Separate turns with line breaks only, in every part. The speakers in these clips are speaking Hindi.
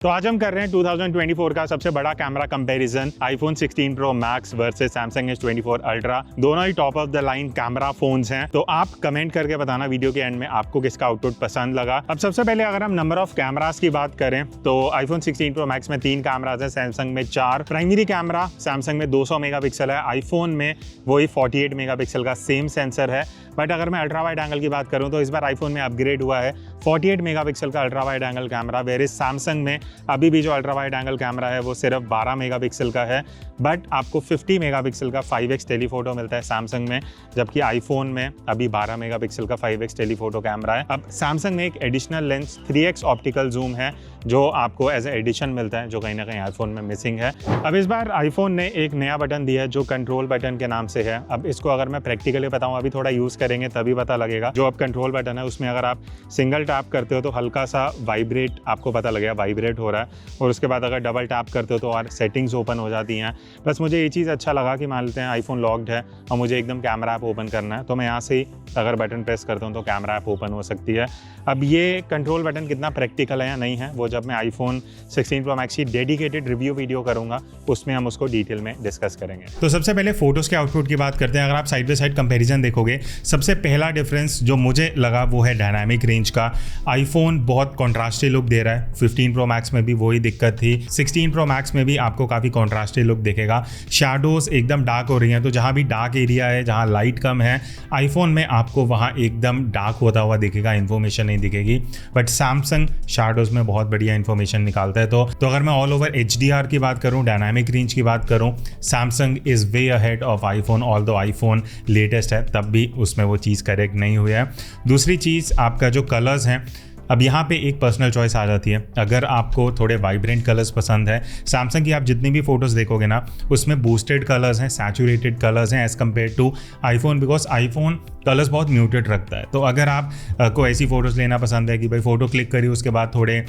तो आज हम कर रहे हैं 2024 का सबसे बड़ा camera comparison iPhone 16 pro max versus Samsung S24 ultra. दोनों ही top of the line camera phones हैं। तो आप कमेंट करके बताना वीडियो के एंड में आपको किसका आउटपुट पसंद लगा। अब सबसे पहले अगर हम नंबर ऑफ कैमरास की बात करें तो आईफोन 16 प्रो मैक्स में 3 कैमराज हैं, सैमसंग में 4। प्राइमरी कैमरा सैमसंग में 200 मेगापिक्सल है, आईफोन में वही 48 मेगापिक्सल का सेम सेंसर है। बट अगर मैं अल्ट्रा वाइड एंगल की बात करूं तो इस बार आईफोन में अपग्रेड हुआ है 48 मेगापिक्सल का ultra wide angle camera, whereas Samsung में अभी भी जो अल्ट्रा वाइड एंगल कैमरा है वो सिर्फ 12 मेगापिक्सल का है। बट आपको 50 मेगापिक्सल का 5x टेलीफोटो मिलता है सैमसंग में, जबकि आईफोन में अभी 12 मेगापिक्सल का 5x टेलीफोटो कैमरा है। अब सैमसंग में एक additional lens 3x optical zoom है जो आपको एज ए एडिशन मिलता है, जो कहीं ना कहीं आईफोन में मिसिंग है। अब इस बार आईफोन ने एक नया बटन दिया है जो कंट्रोल बटन के नाम से है। अब इसको अगर मैं प्रैक्टिकली बताऊं, अभी थोड़ा यूज़ करेंगे तभी पता लगेगा। जो अब कंट्रोल बटन है उसमें अगर आप सिंगल टैप करते हो तो हल्का सा वाइब्रेट आपको पता लगेगा, वाइब्रेट हो रहा है। और उसके बाद अगर डबल टैप करते हो तो और सेटिंग्स ओपन हो जाती हैं। बस मुझे ये चीज़ अच्छा लगा कि मान लेते हैं आईफोन लॉक्ड है और मुझे एकदम कैमरा ऐप ओपन करना है तो मैं यहाँ से ही अगर बटन प्रेस करता हूँ तो कैमरा ऐप ओपन हो सकती है। अब ये कंट्रोल बटन कितना प्रैक्टिकल है या नहीं है वो जब मैं आईफोन 16 प्रो मैक्स की डेडिकेटेड रिव्यू वीडियो करूंगा उसमें हम उसको डिटेल में डिस्कस करेंगे।
तो सबसे पहले फोटोज के आउटपुट की बात करते हैं। अगर आप साइड बाय साइड कंपैरिजन देखोगे, सबसे पहला डिफरेंस जो मुझे लगा वो है डायनामिक रेंज का। आईफोन बहुत कॉन्ट्रास्टी लुक दे रहा है, 15 प्रो मैक्स में भी वही दिक्कत थी, 16 प्रो मैक्स में भी आपको काफ़ी कॉन्ट्रास्टी लुक दिखेगा। शैडोज एकदम डार्क हो रही हैं, तो जहाँ भी डार्क एरिया है, जहाँ लाइट कम है, आईफोन में आपको वहाँ एकदम डार्क होता हुआ दिखेगा, इन्फॉर्मेशन नहीं दिखेगी। बट सैमसंग शैडोज में बहुत बढ़िया इन्फॉर्मेशन निकालता है। तो अगर मैं ऑल ओवर HDR की बात करूं, डायनामिक रेंज की बात करूं, Samsung is way ahead of iPhone. Although iPhone latest है तब भी उसमें वो चीज़ करेक्ट नहीं हुई है। दूसरी चीज़ आपका जो कलर्स हैं, अब यहाँ पे एक पर्सनल चॉइस आ जाती है। अगर आपको थोड़े वाइब्रेंट कलर्स पसंद है, सैमसंग की आप जितनी भी फोटोज़ देखोगे ना उसमें बूस्टेड कलर्स हैं, सैचुरेटेड कलर्स हैं as compare to iPhone, because iPhone colours बहुत म्यूटेड रखता है। तो अगर आप को ऐसी फ़ोटोज़ लेना पसंद है कि भाई फ़ोटो क्लिक करी उसके बाद थोड़े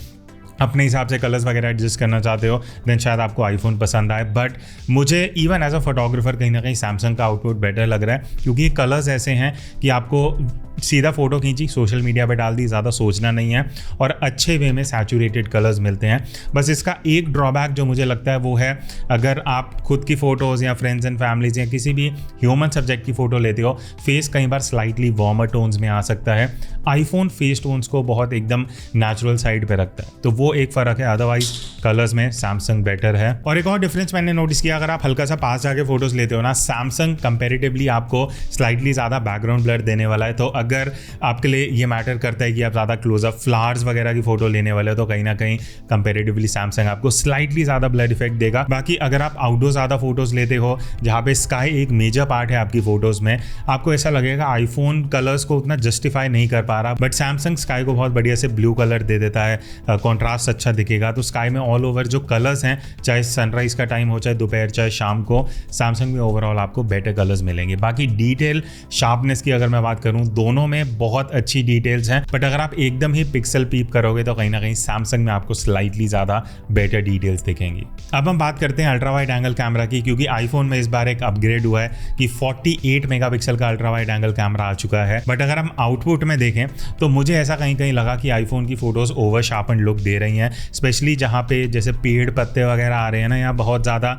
अपने हिसाब से कलर्स वगैरह एडजस्ट करना चाहते हो, देन शायद आपको आईफोन पसंद आए। बट मुझे इवन एज अ फोटोग्राफर कहीं ना कहीं सैमसंग का आउटपुट बेटर लग रहा है, क्योंकि ये कलर्स ऐसे हैं कि आपको सीधा फोटो खींची, सोशल मीडिया पे डाल दी, ज़्यादा सोचना नहीं है और अच्छे वे में सैचुरेटेड कलर्स मिलते हैं। बस इसका एक ड्रॉबैक जो मुझे लगता है वो है, अगर आप खुद की फ़ोटोज़ या फ्रेंड्स एंड फैमिलीज या किसी भी ह्यूमन सब्जेक्ट की फ़ोटो लेते हो, फेस कई बार स्लाइटली वार्मर टोन्स में आ सकता है। आईफोन फेस टोन्स को बहुत एकदम नेचुरल साइड पे रखता है, तो वो एक फ़र्क है। अदरवाइज कलर्स में सैमसंग बेटर है। और एक और डिफरेंस मैंने नोटिस किया, अगर आप हल्का सा पास जाके फोटोज़ लेते हो ना, सैमसंग कंपेरेटिवली आपको स्लाइटली ज़्यादा बैकग्राउंड ब्लर देने वाला है। तो अगर आपके लिए ये मैटर करता है कि आप ज़्यादा क्लोजअप फ्लावर्स वगैरह की फोटो लेने वाले हो तो कहीं ना कहीं कंपेरेटिवली सैमसंग आपको स्लाइटली ज़्यादा ब्लर इफेक्ट देगा। बाकी अगर आप आउटडोर ज़्यादा फोटोज़ लेते हो जहाँ पे स्काई एक मेजर पार्ट है आपकी फोटोज़ में, आपको ऐसा लगेगा आईफोन कलर्स को उतना जस्टिफाई नहीं कर पा रहा, बट सैमसंग स्काई को बहुत बढ़िया से ब्लू कलर दे देता है, कॉन्ट्रास्ट अच्छा दिखेगा। तो स्काई में ऑल ओवर जो कलर्स हैं, चाहे सनराइज का टाइम हो, चाहे दोपहर, चाहे शाम को, सैमसंग में ओवरऑल आपको बेटर कलर्स मिलेंगे। बाकी डिटेल शार्पनेस की अगर मैं बात करूं, दोनों में बहुत अच्छी डिटेल्स हैं, बट अगर आप एकदम ही पिक्सल पीप करोगे तो कहीं ना कहीं सैमसंग में आपको स्लाइटली ज़्यादा बेटर डिटेल्स दिखेंगी। अब हम बात करते हैं अल्ट्रा वाइड एंगल कैमरा की, क्योंकि आईफोन में इस बार एक अपग्रेड हुआ है कि 48 मेगापिक्सल का अल्ट्रा वाइड एंगल कैमरा आ चुका है। बट अगर हम आउटपुट में देखें तो मुझे ऐसा कहीं कहीं लगा कि आईफोन की फोटोज़ ओवर शार्पन लुक दे रही हैं, स्पेशली जहाँ पे जैसे पेड़ पत्ते वगैरह आ रहे हैं ना, यहाँ बहुत ज़्यादा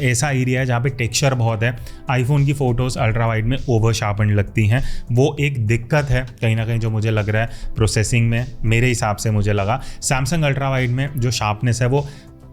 ऐसा एरिया है जहाँ पे टेक्सचर बहुत है। आईफोन की फ़ोटोज़ अल्ट्रा वाइड में ओवर शार्पन लगती हैं, वो एक दिक्कत है कहीं ना कहीं जो मुझे लग रहा है प्रोसेसिंग में। मेरे हिसाब से मुझे लगा सैमसंग अल्ट्रा वाइड में जो शार्पनेस है वो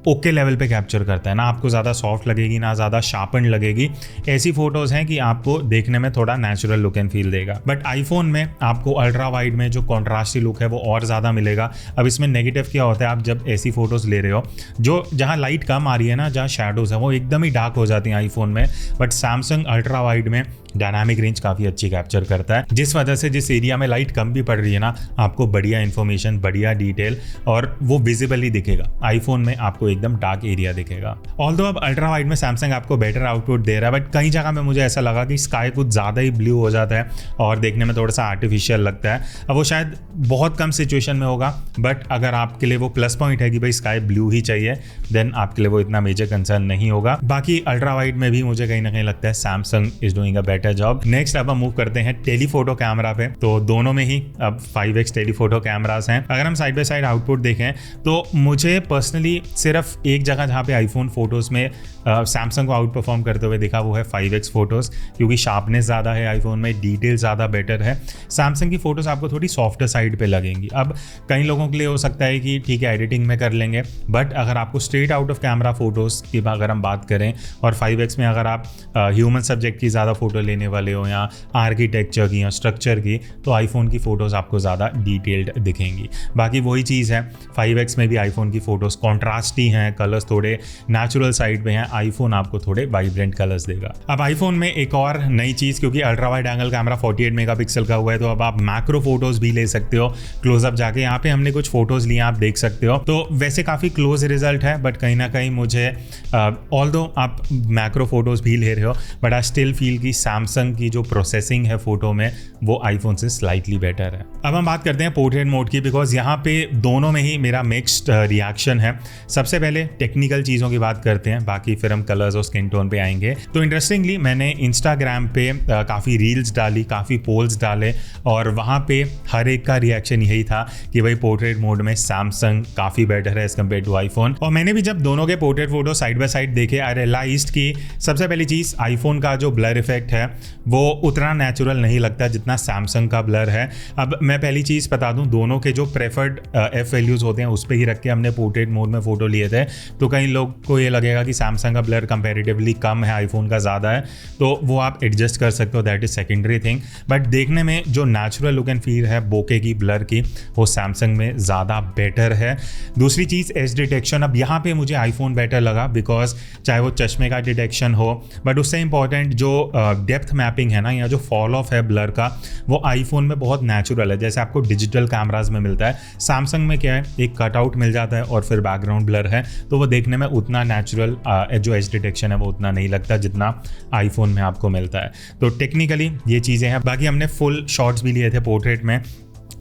ओके लेवल पे कैप्चर करता है, ना आपको ज़्यादा सॉफ्ट लगेगी ना ज़्यादा शार्पन लगेगी। ऐसी फोटोज़ हैं कि आपको देखने में थोड़ा नेचुरल लुक एंड फील देगा। बट आईफोन में आपको अल्ट्रा वाइड में जो कॉन्ट्रास्टी लुक है वो और ज़्यादा मिलेगा। अब इसमें नेगेटिव क्या होता है, आप जब ऐसी फोटोज़ ले रहे हो जो जहाँ लाइट कम आ रही है ना, जहाँ शैडोज़ है वो एकदम ही डार्क हो जाती हैं आईफोन में, बट सैमसंग अल्ट्रा वाइड में डायनामिक रेंज काफ़ी अच्छी कैप्चर करता है, जिस वजह से जिस एरिया में लाइट कम भी पड़ रही है ना, आपको बढ़िया इन्फॉर्मेशन, बढ़िया डिटेल और वो विजिबली दिखेगा। आईफोन में आपको एकदम डार्क एरिया दिखेगा। ऑल्दो अब अल्ट्रा वाइड में सैमसंग आपको बेटर आउटपुट दे रहा है, बट कई जगह में मुझे ऐसा लगा कि स्काई कुछ ज़्यादा ही ब्लू हो जाता है और देखने में थोड़ा सा आर्टिफिशियल लगता है। अब वो शायद बहुत कम सिचुएशन में होगा, बट अगर आपके लिए वो प्लस पॉइंट है कि भाई स्काई ब्लू ही चाहिए, देन आपके लिए वो इतना मेजर कंसर्न नहीं होगा। बाकी अल्ट्रा वाइड में भी मुझे कहीं ना कहीं लगता है Samsung is doing a better job. Next अब हम मूव करते हैं टेलीफोटो कैमरा पे। तो दोनों में ही अब 5x टेलीफोटो कैमरास हैं। अगर हम साइड बाय साइड आउटपुट देखें तो मुझे पर्सनली सिर्फ एक जगह जहाँ पे आईफोन फोटोज़ में सैमसंग को आउट परफॉर्म करते हुए दिखा वो है 5x फोटोज़, क्योंकि शार्पनेस ज़्यादा है आईफोन में, डिटेल ज़्यादा बेटर है। सैमसंग की फ़ोटोज़ आपको थोड़ी सॉफ्टर साइड पे लगेंगी। अब कई लोगों के लिए हो सकता है कि ठीक है एडिटिंग में कर लेंगे, बट अगर आपको straight out of camera photos की अगर हम बात करें और 5x में अगर आप ह्यूमन सब्जेक्ट की ज़्यादा फोटो लेने वाले हो या आर्किटेक्चर की या स्ट्रक्चर की, तो आईफोन की फ़ोटोज़ आपको ज़्यादा डिटेल्ड दिखेंगी। बाकी वही चीज़ है, 5x में भी आईफोन की फ़ोटोज़ कॉन्ट्रास्टी हैं, कलर्स थोड़े नेचुरल साइड पे हैं, आईफोन आपको थोड़े वाइब्रेंट कलर्स देगा। अब आईफोन में एक और नई चीज़, क्योंकि ultra wide angle camera 48 megapixel का हुआ है, तो अब आप मैक्रो फोटोज़ भी ले सकते हो क्लोजअप जाके। यहाँ पे हमने कुछ फोटोज़ लिए, आप देख सकते हो, तो वैसे काफ़ी क्लोज रिजल्ट है, बट कहीं ना कहीं मुझे ऑल्दो आप मैक्रो फोटोज़ भी ले रहे हो, बट आई स्टिल फील कि सैमसंग की जो प्रोसेसिंग है फोटो में वो आईफोन से स्लाइटली बेटर है। अब हम बात करते हैं पोर्ट्रेट मोड की, बिकॉज यहाँ पे दोनों में ही मेरा मिक्स्ड रिएक्शन है। सबसे पहले टेक्निकल चीज़ों की बात करते हैं, बाकी फिर हम कलर्स और स्किन टोन पे आएंगे। तो इंटरेस्टिंगली मैंने इंस्टाग्राम पे काफ़ी रील्स डाली, काफ़ी पोल्स डाले, और वहाँ पे हर एक का रिएक्शन यही था कि भाई पोर्ट्रेट मोड में सैमसंग काफ़ी बेटर है एज कम्पेयर टू आईफोन। और मैंने भी जब दोनों के portrait photo side by side देखे, आई रियलाइज्ड कि सबसे पहली चीज़ आईफोन का जो ब्लर इफेक्ट है वो उतना नेचुरल नहीं लगता जितना सैमसंग का ब्लर है। अब मैं पहली चीज़ बता दूं, दोनों के जो प्रेफर्ड एफ वैल्यूज़ होते हैं उस पर ही रख के हमने पोर्ट्रेट मोड में फ़ोटो लिए थे, तो कई लोग को ये लगेगा कि सैमसंग का ब्लर कंपैरेटिवली कम है, आईफोन का ज़्यादा है, तो वो आप एडजस्ट कर सकते हो, that is secondary thing. But देखने में जो नेचुरल लुक एंड फील है बोके की, ब्लर की, वो सैमसंग में ज़्यादा बेटर है। दूसरी चीज़ एज डिटेक्शन, अब यहाँ पे मुझे आईफोन बेटर लगा, बिकॉज चाहे वो चश्मे का डिटेक्शन हो, बट उससे इंपॉर्टेंट जो डेप्थ मैपिंग है ना, या जो फॉल ऑफ है ब्लर का, वो आईफोन में बहुत नेचुरल है, जैसे आपको डिजिटल कैमराज में मिलता है। सैमसंग में क्या है, एक कटआउट मिल जाता है और फिर बैकग्राउंड ब्लर है, तो वो देखने में उतना नेचुरल जो एज डिटेक्शन है वो उतना नहीं लगता जितना आईफोन में आपको मिलता है। तो टेक्निकली ये चीज़ें हैं। बाकी हमने फुल शॉट्स भी लिए थे पोर्ट्रेट में।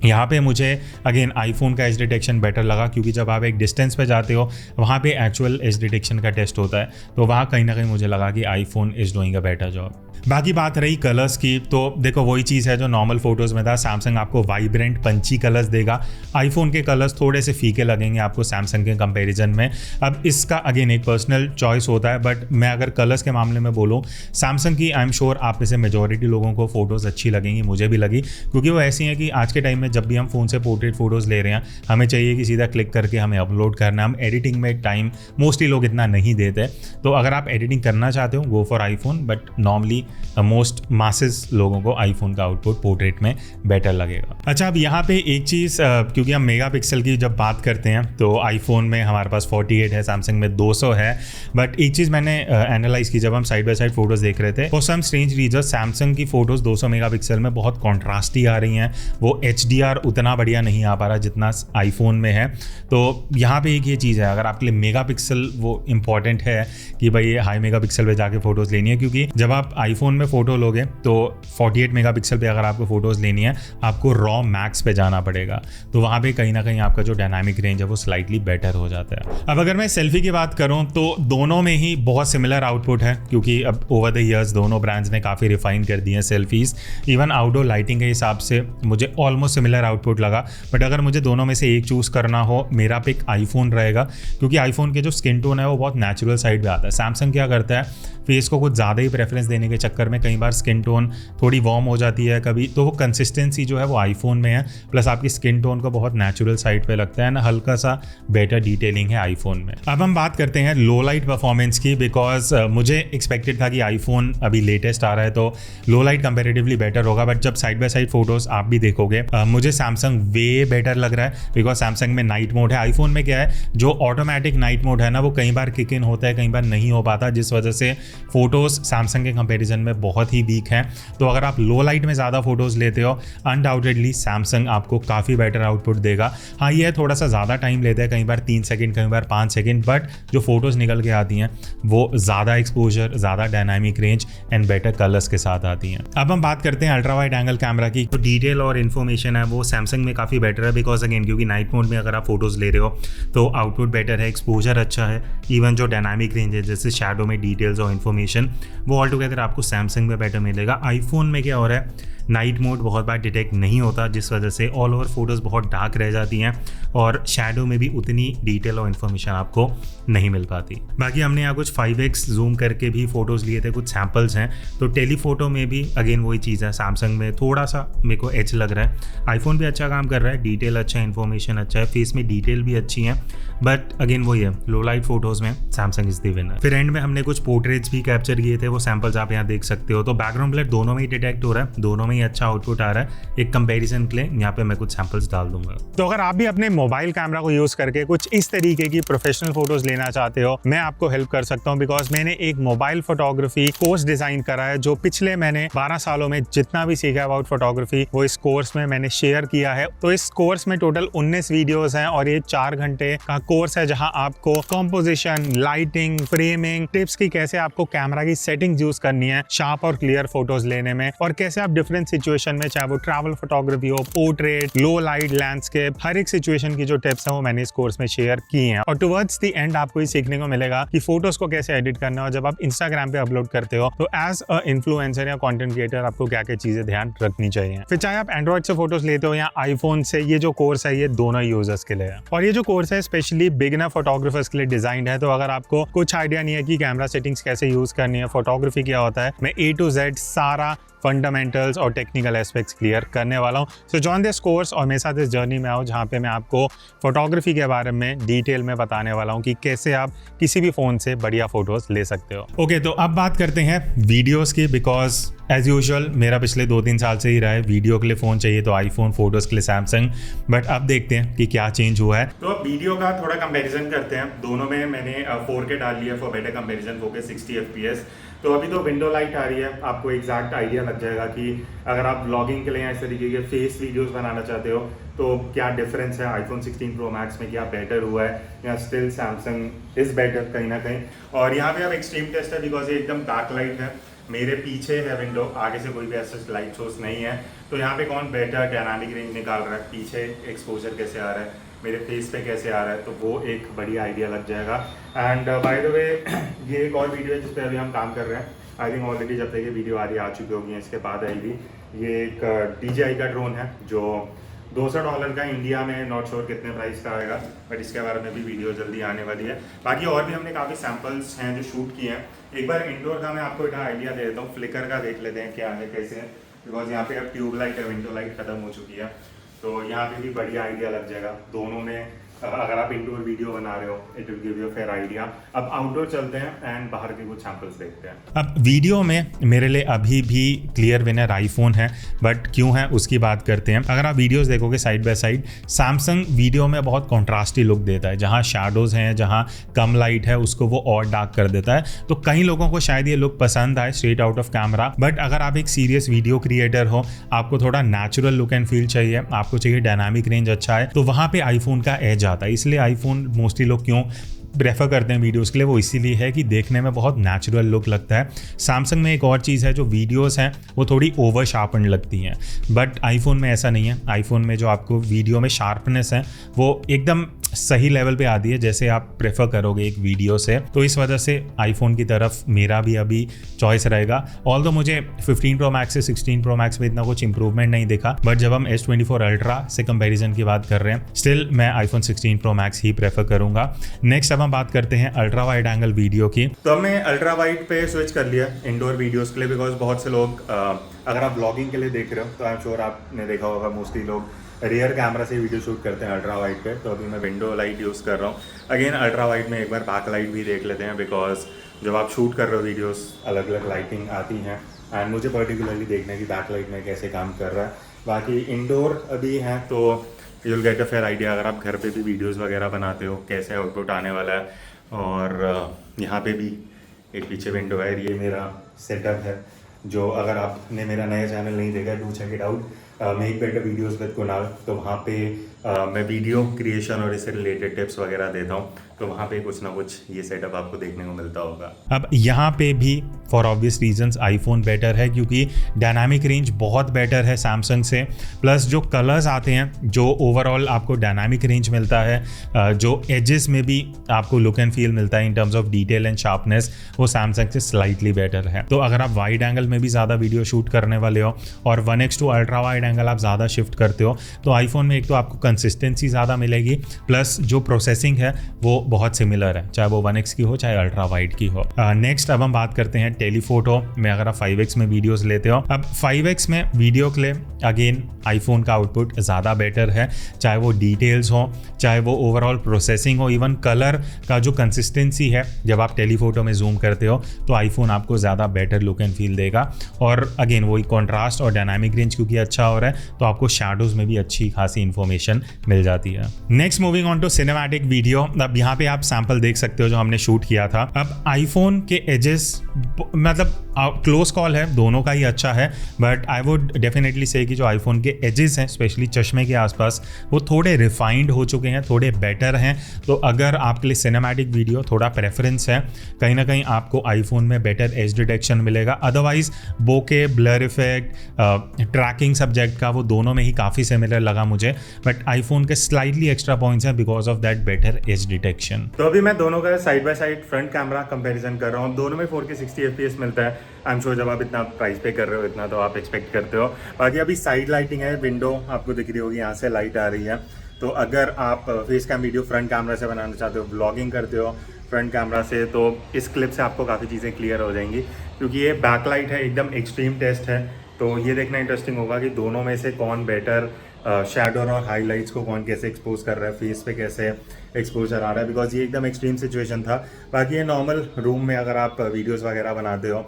यहाँ पे मुझे अगेन आईफोन का एज डिटेक्शन बेटर लगा, क्योंकि जब आप एक डिस्टेंस पे जाते हो वहाँ पे एक्चुअल एज डिटेक्शन का टेस्ट होता है, तो वहाँ कहीं ना कहीं मुझे लगा कि iPhone is doing a better job. बाकी बात रही कलर्स की, तो देखो वही चीज़ है जो नॉर्मल फोटोज़ में था, सैमसंग आपको वाइब्रेंट पंची कलर्स देगा, आईफोन के कलर्स थोड़े से फीके लगेंगे आपको सैमसंग के कंपैरिजन में। अब इसका अगेन एक पर्सनल चॉइस होता है, बट मैं अगर कलर्स के मामले में बोलूँ, सैमसंग की आई एम श्योर आप में से मेजॉरिटी लोगों को फोटोज़ अच्छी लगेंगी, मुझे भी लगी, क्योंकि वो ऐसी हैं कि आज के टाइम में जब भी हम फ़ोन से पोर्ट्रेट फोटोज़ ले रहे हैं, हमें चाहिए कि सीधा क्लिक करके हमें अपलोड करना है। हम एडिटिंग में टाइम मोस्टली लोग इतना नहीं देते, तो अगर आप एडिटिंग करना चाहते हो go for iPhone, but normally most masses लोगों को आईफोन का आउटपुट पोर्ट्रेट में बेटर लगेगा। अच्छा, अब यहाँ पे एक चीज़, क्योंकि हम मेगापिक्सल की जब बात करते हैं तो आईफोन में हमारे पास 48 है, सैमसंग में 200 है, बट एक चीज़ मैंने एनालाइज की जब हम साइड बाय साइड फोटोज़ देख रहे थे, for some strange reason Samsung की फोटोज़ 200 मेगापिक्सल में बहुत कॉन्ट्रास्टी आ रही हैं, वो HDR उतना बढ़िया नहीं आ पा रहा जितना आईफोन में है। तो यहाँ पे एक ये चीज़ है, अगर आपके लिए मेगापिक्सल वो इंपॉर्टेंट है कि भाई ये हाई मेगापिक्सल पे जाके फ़ोटोज़ लेनी है, क्योंकि जब आप आईफोन में फ़ोटो लोगे तो 48 मेगापिक्सल पे अगर आपको फ़ोटोज़ लेनी है आपको रॉ मैक्स पे जाना पड़ेगा, तो वहाँ पे कहीं ना कहीं आपका जो डायनामिक रेंज है वो स्लाइटली बेटर हो जाता है। अब अगर मैं सेल्फी की बात करूँ तो दोनों में ही बहुत सिमिलर आउटपुट है, क्योंकि अब ओवर द ईयर्स दोनों ब्रांड्स ने काफ़ी रिफाइन कर दी हैं सेल्फीज़। इवन आउटडोर लाइटिंग के हिसाब से मुझे ऑलमोस्ट सिमिलर आउटपुट लगा, बट अगर मुझे दोनों में से एक चूज़ करना हो, मेरा पिक आईफोन रहेगा, क्योंकि आईफोन के जो स्किन टोन है वो बहुत नेचुरल साइड पे आता है। सैमसंग क्या करता है, फेस को कुछ ज़्यादा ही प्रेफरेंस देने के चक्कर में कई बार स्किन टोन थोड़ी वार्म हो जाती है कभी, तो वो कंसिस्टेंसी जो है वो आईफोन में है, प्लस आपकी स्किन टोन को बहुत नेचुरल साइड पे लगता है ना, हल्का सा बेटर डिटेलिंग है आईफोन में। अब हम बात करते हैं लो लाइट परफॉर्मेंस की, बिकॉज मुझे एक्सपेक्टेड था कि आईफोन अभी लेटेस्ट आ रहा है तो लो लाइट कंपेरेटिवली बेटर होगा, बट जब साइड बाय साइड फोटोज आप भी देखोगे मुझे सैमसंग वे बेटर लग रहा है, बिकॉज सैमसंग में नाइट मोड है। आईफोन में क्या है, जो ऑटोमेटिक नाइट मोड है ना वो कई बार किक इन होता है, कई बार नहीं हो पाता, जिस वजह से फोटोज सैमसंग के कंपैरिजन कंपैरिजन में बहुत ही वीक हैं। तो अगर आप लो लाइट में ज़्यादा फोटोज़ लेते हो अनडाउटेडली सैमसंग आपको काफ़ी बेटर आउटपुट देगा। हाँ, ये थोड़ा सा ज़्यादा टाइम लेता है, कई बार 3 सेकंड कई बार 5 सेकंड, बट जो फोटोज़ निकल के आती हैं वो ज़्यादा एक्सपोजर, ज़्यादा dynamic range and better colours के साथ आती हैं। अब हम बात करते हैं अल्ट्रा वाइड एंगल कैमरा की। तो डिटेल और इन्फॉर्मेशन है वो सैमसंग में काफ़ी बेटर है, बिकॉज अगेन क्योंकि नाइट मोड में अगर आप फोटोज़ ले रहे हो तो आउटपुट बेटर है, एक्सपोजर अच्छा है, इवन जो डायनामिक रेंज है जैसे शैडो में डिटेल्स और इन्फॉर्मेशन वो ऑल टुगेदर आपको सैमसंग में बेटर मिलेगा। आईफोन में क्या हो रहा है, नाइट मोड बहुत बार डिटेक्ट नहीं होता, जिस वजह से ऑल ओवर फोटोज़ बहुत डार्क रह जाती हैं और शैडो में भी उतनी डिटेल और इन्फॉर्मेशन आपको नहीं मिल पाती। बाकी हमने यहाँ कुछ 5x जूम करके भी फ़ोटोज़ लिए थे, कुछ सैम्पल्स हैं। तो टेलीफोटो में भी अगेन वही चीज़ है, सैमसंग में थोड़ा सा मेरे को एज लग रहा है। आईफोन भी अच्छा काम कर रहा है, डिटेल अच्छा है, इन्फॉर्मेशन अच्छा है, फेस में डिटेल भी अच्छी है, बट अगेन वही है, लो लाइट फोटोज़ में सैमसंग इज़ द विनर। फिर एंड में हमने कुछ पोर्ट्रेट्स भी कैप्चर किए थे, वो सैम्पल्स आप यहाँ देख सकते हो। तो बैकग्राउंड ब्लर दोनों में ही डिटेक्ट हो रहा है, दोनों में ही अच्छा आउटपुट आ रहा है। एक कंपैरिजन के लिए यहाँ पे मैं कुछ सैंपल्स डाल दूंगा।
तो अगर आप भी अपने मोबाइल कैमरा को यूज करके कुछ इस तरीके की प्रोफेशनल फोटोज लेना चाहते हो, मैं आपको हेल्प कर सकता हूं, बिकॉज मैंने एक मोबाइल फोटोग्राफी कोर्स डिजाइन करा है जो पिछले मैंने 12 सालों में जितना भी सीखा अबाउट फोटोग्राफी वो इस कोर्स में मैंने शेयर किया है। तो इस कोर्स में टोटल 19 वीडियोस हैं और ये 4 घंटे का कोर्स है जहां आपको कंपोजिशन, लाइटिंग, फ्रेमिंग टिप्स की कैसे आपको कैमरा की सेटिंग्स यूज करनी है शार्प और क्लियर फोटोज लेने में, और कैसे आप डिफरेंट सिचुएशन में, चाहे वो ट्रैवल फोटोग्राफी हो, पोर्ट्रेट, लो लाइट, लैंडस्केप, हर एक सिचुएशन की जो टिप्स हैं वो मैंने इस कोर्स में शेयर की हैं। और टुवर्ड्स द एंड आपको ये सीखने को मिलेगा कि फोटोज को कैसे एडिट करना है, और जब आप इंस्टाग्राम पे अपलोड करते हो तो एज अ इन्फ्लुएंसर या कंटेंट क्रिएटर आपको क्या क्या चीजें ध्यान रखनी चाहिए। फिर चाहे आप एंड्रॉइड से फोटोज लेते हो या आईफोन से, ये जो कोर्स है ये दोनों यूजर्स के लिए है। और ये जो कोर्स है स्पेशली बिगिनर फोटोग्राफर्स के लिए डिजाइंड है। तो अगर आपको कुछ आइडिया नहीं है कि कैमरा सेटिंग्स कैसे यूज करनी है, फोटोग्राफी क्या होता है, मैं A to Z सारा फंडामेंटल्स और टेक्निकल एस्पेक्ट्स क्लियर करने वाला हूँ। सो जॉइन दिस कोर्स और मेरे साथ इस जर्नी में आओ जहाँ पे मैं आपको फोटोग्राफी के बारे में डिटेल में बताने वाला हूँ कि कैसे आप किसी भी फ़ोन से बढ़िया फोटोज़ ले सकते हो।
ओके, तो अब बात करते हैं वीडियोस की, बिकॉज एज यूजुअल मेरा पिछले 2-3 साल से ही रहा है, वीडियो के लिए फ़ोन चाहिए तो आईफोन, फोटोज़ के लिए सैमसंग, बट अब देखते हैं कि क्या चेंज हुआ है।
तो अब वीडियो का थोड़ा कंपैरिजन करते हैं। दोनों में मैंने 4K डाल लिया for better comparison, 4K 60 FPS। तो अभी तो विंडो लाइट आ रही है, आपको एग्जैक्ट आइडिया लग जाएगा कि अगर आप ब्लॉगिंग के लिए या इस तरीके के फेस वीडियोस बनाना चाहते हो तो क्या डिफरेंस है आईफोन 16 प्रो मैक्स में, क्या बेटर हुआ है या स्टिल सैमसंग इज बेटर कहीं ना कहीं। और यहाँ पे अब एक्सट्रीम टेस्ट है बिकॉज ये एकदम बैक लाइट है, मेरे पीछे है विंडो, आगे से कोई भी ऐसा लाइट सोर्स नहीं है। तो यहाँ पे कौन बेटर डायनामिक रेंज निकाल रहा है, पीछे एक्सपोजर कैसे आ रहा है, मेरे फेस पे कैसे आ रहा है, तो वो एक बढ़िया आइडिया लग जाएगा। एंड बाय द वे ये एक और वीडियो है जिस पे अभी हम काम कर रहे हैं। आई थिंक ऑलरेडी जब तक ये वीडियो आ रही आ चुकी होगी, इसके बाद आएगी। ये एक DJI का ड्रोन है जो $200 का, इंडिया में नॉट श्योर कितने प्राइस का आएगा, बट इसके बारे में भी वीडियो जल्दी आने वाली है। बाकी और भी हमने काफ़ी सैम्पल्स हैं जो शूट किए हैं। एक बार इंडोर का मैं आपको एक आइडिया दे देता हूँ, फ्लिकर का देख लेते हैं क्या है कैसे है, बिकॉज यहाँ पे अब ट्यूब लाइट है, विंडो लाइट खत्म हो चुकी है, तो यहाँ पे भी बढ़िया आइडिया लग जाएगा। दोनों में अगर आप इंडोर वीडियो बना रहे हो it will give you fair idea. अब आउटडोर चलते हैं एंड बाहर के कुछ सैंपल्स देखते हैं।
अब वीडियो में मेरे लिए अभी भी क्लियर विनर आईफोन है, बट क्यों है उसकी बात करते हैं। अगर आप वीडियोस देखोगे side by side, Samsung video में बहुत कॉन्ट्रास्टी लुक देता है, जहाँ शैडोज हैं, जहाँ कम लाइट है उसको वो और डार्क कर देता है। तो कई लोगों को शायद ये लुक पसंद आए straight out of camera, but अगर आप एक सीरियस वीडियो क्रिएटर हो, आपको थोड़ा नेचुरल लुक एंड फील चाहिए, आपको चाहिए डायनामिक रेंज अच्छा है, तो वहाँ पे आईफोन का एज आता है। इसलिए आईफोन मोस्टली लोग क्यों प्रेफर करते हैं वीडियोस के लिए, वो इसीलिए है कि देखने में बहुत नेचुरल लुक लगता है। सैमसंग में एक और चीज़ है, जो वीडियोस हैं वो थोड़ी ओवर शार्पन लगती हैं, बट आईफोन में ऐसा नहीं है। आईफोन में जो आपको वीडियो में शार्पनेस है वो एकदम सही लेवल पे आती है जैसे आप प्रेफर करोगे एक वीडियो से। तो इस वजह से आईफोन की तरफ मेरा भी अभी चॉइस रहेगा। ऑल्दो मुझे 15 प्रो मैक्स से 16 प्रो मैक्स में इतना कुछ इंप्रूवमेंट नहीं दिखा, बट जब हम S24 अल्ट्रा से कंपैरिजन की बात कर रहे हैं, स्टिल मैं आईफोन 16 प्रो मैक्स ही प्रेफर करूंगा। नेक्स्ट अब हम बात करते हैं अल्ट्रा वाइड एंगल वीडियो की।
तो हमने अल्ट्रा वाइड पे स्विच कर लिया इंडोर वीडियोस के लिए, बिकॉज बहुत से लोग अगर आप ब्लॉगिंग के लिए देख रहे हो तो आई एम श्योर आपने देखा होगा मोस्टली लोग रियर कैमरा से वीडियो शूट करते हैं अल्ट्रा वाइड पे। तो अभी मैं विंडो लाइट यूज़ कर रहा हूँ। अगेन अल्ट्रा वाइड में एक बार बैक लाइट भी देख लेते हैं, बिकॉज जब आप शूट कर रहे हो वीडियोस अलग अलग लाइटिंग आती हैं एंड मुझे पर्टिकुलरली देखना है कि बैक लाइट में कैसे काम कर रहा है। बाकी इंडोर अभी हैं तो you will get a fair idea अगर आप घर पे भी वीडियोस वगैरह बनाते हो कैसे आउटपुट आने वाला है। और यहाँ पे भी एक पीछे विंडो है, ये मेरा सेटअप है जो अगर आपने मेरा नया चैनल नहीं देखा do check it out, make better videos with Kunal. तो वहाँ पे मैं वीडियो क्रिएशन और इससे रिलेटेड टिप्स वगैरह देता हूँ, तो वहाँ पे कुछ ना कुछ ये सेटअप आपको देखने को मिलता होगा।
अब यहाँ पे भी for obvious reasons iPhone better है, क्योंकि डायनामिक रेंज बहुत बेटर है सैमसंग से, प्लस जो कलर्स आते हैं, जो ओवरऑल आपको डायनामिक रेंज मिलता है, जो एजेस में भी आपको लुक एंड फील मिलता है in terms of detail and sharpness, वो सैमसंग से स्लाइटली बेटर है। तो अगर आप वाइड एंगल में भी ज़्यादा वीडियो शूट करने वाले हो और 1x2 अल्ट्रा वाइड एंगल आप ज़्यादा शिफ्ट करते हो, तो आईफोन में एक तो आपको कंसिस्टेंसी ज़्यादा मिलेगी, प्लस जो प्रोसेसिंग है वो बहुत सिमिलर है, चाहे वो 1x की हो चाहे अल्ट्रा वाइड की हो। नेक्स्ट अब हम बात करते हैं टेलीफोटो में। अगर आप 5x में वीडियोस लेते हो, अब 5x में वीडियो के लिए अगेन आईफोन का आउटपुट ज़्यादा बेटर है, चाहे वो डिटेल्स हो, चाहे वो ओवरऑल प्रोसेसिंग हो, इवन कलर का जो कंसिस्टेंसी है जब आप टेलीफोटो में जूम करते हो तो आईफोन आपको ज़्यादा बेटर लुक एंड फील देगा। और अगेन वही कॉन्ट्रास्ट और डायनामिक रेंज क्योंकि अच्छा हो रहा है, तो आपको शैडोज में भी अच्छी खासी इंफॉर्मेशन मिल जाती है। Next moving on to cinematic video. अब यहाँ पे आप सैंपल देख सकते हो जो हमने शूट किया था। अब आईफोन के एजेस मतलब क्लोज कॉल है, दोनों का ही अच्छा है, बट आई वुड डेफिनेटली से कि जो आईफोन के एजेस हैं स्पेशली चश्मे के आसपास, वो थोड़े रिफाइंड हो चुके हैं, थोड़े बेटर हैं। तो अगर आपके लिए सिनेमैटिक वीडियो थोड़ा प्रेफरेंस है, कहीं ना कहीं आपको आईफोन में बेटर एज डिटेक्शन मिलेगा। अदरवाइज बोके, ब्लर इफेक्ट, ट्रैकिंग सब्जेक्ट का, वो दोनों में ही काफ़ी सिमिलर लगा मुझे, बट आईफोन के स्लाइटली एक्स्ट्रा पॉइंट्स हैं because of that better as detection.
तो अभी मैं दोनों का side by side front camera comparison कर रहा हूँ। दोनों में 4K 60 FPS मिलता है। आई एम श्योर जब आप इतना प्राइस पे कर रहे हो इतना तो आप एक्सपेक्ट करते हो। बाकी अभी साइड लाइटिंग है, विंडो आपको दिख रही होगी, यहाँ से लाइट आ रही है। तो अगर आप face cam video front camera से बनाना चाहते हो, व्लॉगिंग करते हो फ्रंट कैमरा से, तो इस क्लिप से आपको काफ़ी चीज़ें क्लियर हो जाएंगी, क्योंकि ये बैकलाइट है, एकदम एक्सट्रीम टेस्ट है। तो ये देखना इंटरेस्टिंग होगा कि दोनों में से कौन बेटर शैडो और हाईलाइट्स को कौन कैसे एक्सपोज कर रहा है, फेस पे कैसे एक्सपोजर आ रहा है, बिकॉज ये एकदम एक्सट्रीम सिचुएशन था। बाकी ये नॉर्मल रूम में अगर आप वीडियोस वगैरह बनाते हो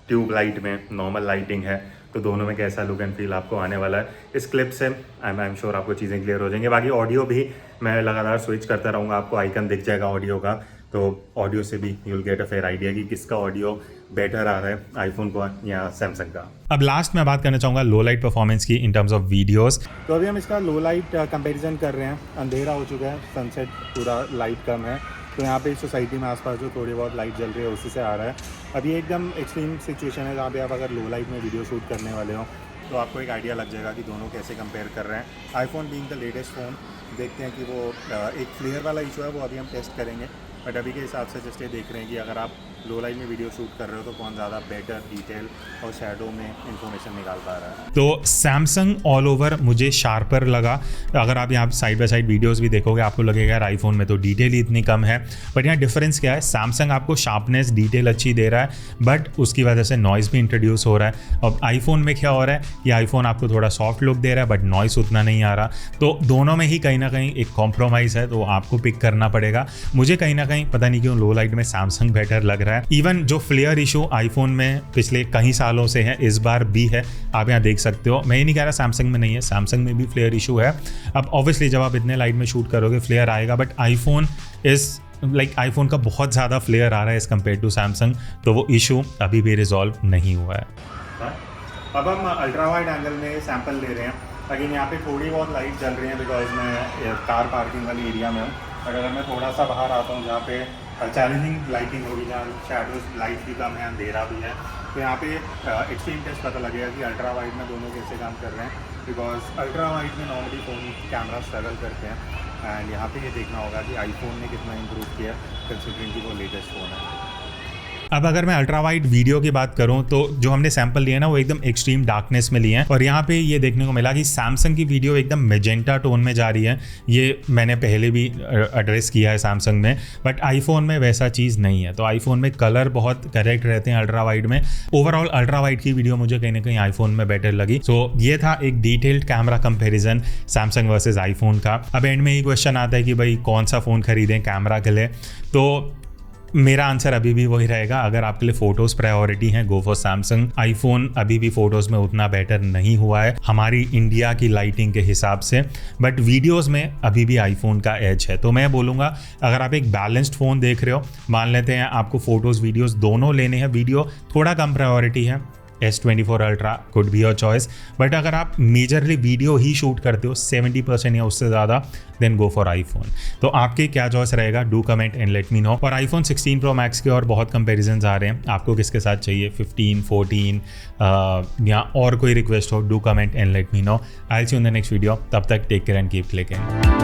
ट्यूब लाइट में, नॉर्मल लाइटिंग है, तो दोनों में कैसा लुक एंड फील आपको आने वाला है इस क्लिप से। आई एम श्योर आपको चीज़ें क्लियर हो जाएंगी। बाकी ऑडियो भी मैं लगातार स्विच करता रहूँगा, आपको आइकन दिख जाएगा ऑडियो का, तो ऑडियो से भी you will get a fair idea कि किसका ऑडियो बेटर आ रहा है, आईफोन का या सैमसंग का।
अब लास्ट में बात करना चाहूँगा लो लाइट परफॉर्मेंस की इन टर्म्स ऑफ वीडियोस।
तो अभी हम इसका लो लाइट कंपैरिजन कर रहे हैं। अंधेरा हो चुका है, सनसेट पूरा लाइट कम है, तो यहाँ पे सोसाइटी में आसपास जो थोड़ी बहुत लाइट जल रही है उसी से आ रहा है। अब ये एकदम एक्सट्रीम सिचुएशन है जहाँ पे आप अगर लो लाइट में वीडियो शूट करने वाले हो तो आपको एक आइडिया लग जाएगा कि दोनों कैसे कंपेयर कर रहे हैं। IPhone being the latest phone, देखते हैं कि वो एक फ्लेयर वाला इशू है, वो अभी हम टेस्ट करेंगे, बट अभी के हिसाब से जस्ट ये देख रहे हैं कि अगर आप लो लाइट में वीडियो शूट कर रहे हो तो कौन ज़्यादा बेटर डिटेल और शैडो में इंफॉर्मेशन निकाल पा रहा है।
तो सैमसंग ऑल ओवर मुझे शार्पर लगा। अगर आप यहाँ साइड बाय साइड वीडियोस भी देखोगे आपको लगेगा यार आईफोन में तो डिटेल ही इतनी कम है, बट यहाँ डिफरेंस क्या है, सैमसंग आपको शार्पनेस, डिटेल अच्छी दे रहा है, बट उसकी वजह से नॉइस भी इंट्रोड्यूस हो रहा है। अब आईफोन में क्या हो रहा है कि आईफोन आपको थोड़ा सॉफ्ट लुक दे रहा है, बट नॉइस उतना नहीं आ रहा। तो दोनों में ही कहीं ना कहीं एक कॉम्प्रोमाइज़ है, तो आपको पिक करना पड़ेगा। मुझे कहीं ना कहीं पता नहीं क्यों लो लाइट में सैमसंग बेटर लग रहा है। इवन जो फ्लेयर इशू आईफोन में पिछले कई सालों से है, इस बार भी है, आप यहाँ देख सकते हो। मैं ये नहीं कह रहा सैमसंग में नहीं है, सैमसंग में भी फ्लेयर इशू है। अब ऑब्वियसली जब आप इतने लाइट में शूट करोगे फ्लेयर आएगा, बट आईफोन आईफोन का बहुत ज़्यादा फ्लेयर आ रहा है एज़ कम्पेयर टू सैमसंग, तो वो इशू अभी भी रिजॉल्व नहीं हुआ है।
अब हम अल्ट्रा वाइड एंगल में सैंपल ले रहे हैं। अगेन यहाँ पे थोड़ी बहुत लाइट जल रही है बिकॉज मैं कार पार्किंग वाली एरिया में हूँ, बट अगर मैं थोड़ा सा बाहर आता हूँ जहाँ पे चैलेंजिंग लाइटिंग होगी, जहाँ शैडोज लाइट भी कम है, अंधेरा भी है, तो यहाँ पे एक्सट्रीम टेस्ट पता लगेगा कि अल्ट्रा वाइड में दोनों कैसे काम कर रहे हैं। बिकॉज अल्ट्रा वाइड में नॉर्मली फ़ोन कैमरा स्ट्रगल करते हैं, एंड यहाँ पे ये देखना होगा कि आईफोन ने कितना इम्प्रूव किया कंसिडरिंग कि वो लेटेस्ट फ़ोन है।
अब अगर मैं अल्ट्रा वाइड वीडियो की बात करूं तो जो हमने सैंपल लिए ना वो एकदम एक्सट्रीम डार्कनेस में लिए हैं, और यहाँ पे ये देखने को मिला कि सैमसंग की वीडियो एकदम मेजेंटा टोन में जा रही है। ये मैंने पहले भी एड्रेस किया है सैमसंग में, बट आईफोन में वैसा चीज़ नहीं है। तो आईफोन में कलर बहुत करेक्ट रहते हैं अल्ट्रा वाइड में। ओवरऑल अल्ट्रा वाइड की वीडियो मुझे कहीं ना कहीं आईफोन में बेटर लगी। सो ये था एक detailed camera comparison Samsung versus iPhone का। अब एंड में ही क्वेश्चन आता है कि भाई कौन सा फ़ोन खरीदें कैमरा के लिए। तो मेरा आंसर अभी भी वही रहेगा, अगर आपके लिए फोटोज प्रायोरिटी हैं, गो फॉर सैमसंग। आईफोन अभी भी फोटोज में उतना बेटर नहीं हुआ है हमारी इंडिया की लाइटिंग के हिसाब से, बट वीडियोस में अभी भी आईफोन का एज है। तो मैं बोलूँगा अगर आप एक बैलेंस्ड फ़ोन देख रहे हो, मान लेते हैं आपको फोटोज़ वीडियोस दोनों लेने हैं, वीडियो थोड़ा कम प्रायोरिटी है, S24 Ultra could be your choice, but अगर आप मेजरली वीडियो ही शूट करते हो 70% या उससे ज़्यादा, देन गो फॉर आईफोन। तो आपके क्या चॉइस रहेगा, do comment and let me no. और आईफोन 16 Pro Max के और बहुत कंपेरिजन्स आ रहे हैं, आपको किसके साथ चाहिए, 15, 14 या और कोई रिक्वेस्ट हो, do comment and let me know. I will see you in the next video, तब तक take care and keep clicking.